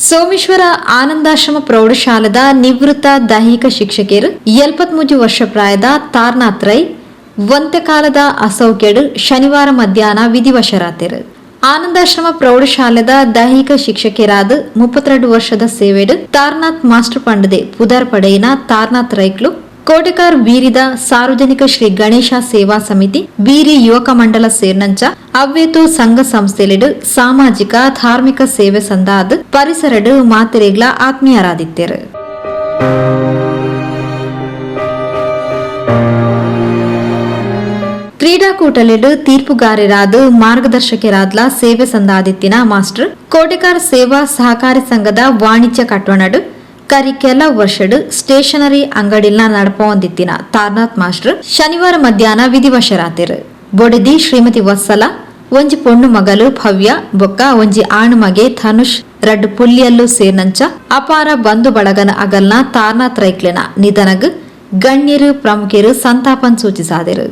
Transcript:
ಸೋಮೇಶ್ವರ ಆನಂದಾಶ್ರಮ ಪ್ರೌಢಶಾಲದ ನಿವೃತ್ತ ದೈಹಿಕ ಶಿಕ್ಷಕಿಯರು 73 ವರ್ಷ ಪ್ರಾಯದ ತಾರ್ನಾಥ್ ರೈ ಒಂತೆಕಾಲದ ಅಸೌಖ್ಯಡು ಶನಿವಾರ ಮಧ್ಯಾಹ್ನ ವಿಧಿವಶರಾತಿರು. ಆನಂದಾಶ್ರಮ ಪ್ರೌಢಶಾಲೆದ ದೈಹಿಕ ಶಿಕ್ಷಕಿಯರಾದ 32 ವರ್ಷದ ಸೇವೆಡು ತಾರ್ನಾಥ್ ಮಾಸ್ಟರ್ ಪಂಡದೆ ಪುದರ್ ಪಡೆಯಿನ ತಾರ್ನಾಥ್ ರೈಕ್ಲು ಕೋಟೆಕಾರ್ ಬೀರಿದ ಸಾರ್ವಜನಿಕ ಶ್ರೀ ಗಣೇಶ ಸೇವಾ ಸಮಿತಿ ಬೀರಿ ಯುವಕ ಮಂಡಲ ಸೇರ್ನಂಚ ಅವ್ವೇತು ಸಂಘ ಸಂಸ್ಥೆಲಿಡು ಸಾಮಾಜಿಕ ಧಾರ್ಮಿಕ ಸೇವೆ ಸಂದಾದ ಪರಿಸರಡು ಮಾತೆರೆಗ್ಲ ಆತ್ಮೀಯರಾದಿತ್ಯರು. ಕ್ರೀಡಾಕೂಟಲಿಡು ತೀರ್ಪುಗಾರರಾದ ಮಾರ್ಗದರ್ಶಕರಾದ್ಲ ಸೇವೆ ಸಂದಾದಿತ್ತಿನ ಮಾಸ್ಟರ್ ಕೋಟೆಕಾರ್ ಸೇವಾ ಸಹಕಾರಿ ಸಂಘದ ವಾಣಿಜ್ಯ ಕಟ್ವಣಡು ಕರಿ ಕೆಲ ವರ್ಷಡು ಸ್ಟೇಷನರಿ ಅಂಗಡಿಲ್ನ ನಡಪೊಂದಿತ್ತಿನ ತಾರ್ನಾಥ್ ಮಾಸ್ಟರ್ ಶನಿವಾರ ಮಧ್ಯಾಹ್ನ ವಿಧಿವಶರಾತಿರು. ಬೊಡಿದಿ ಶ್ರೀಮತಿ ವತ್ಸಲ ಒಂಜಿ ಪೊಣ್ಣು ಮಗಲು ಭವ್ಯ ಬೊಕ್ಕ ಒಂಜಿ ಆಣು ಮಗೆ ಧನುಷ್ ರಡ್ಡು ಪುಲ್ಲಿಯಲ್ಲು ಸೇರ್ನಂಚ ಅಪಾರ ಬಂಧು ಬಳಗನ ಅಗಲ್ನ ತಾರ್ನಾಥ್ ರೈಕ್ಲೆನ ನಿಧನಗ್ ಗಣ್ಯರು ಪ್ರಮುಖರು ಸಂತಾಪನ್ ಸೂಚಿಸಾದಿರು.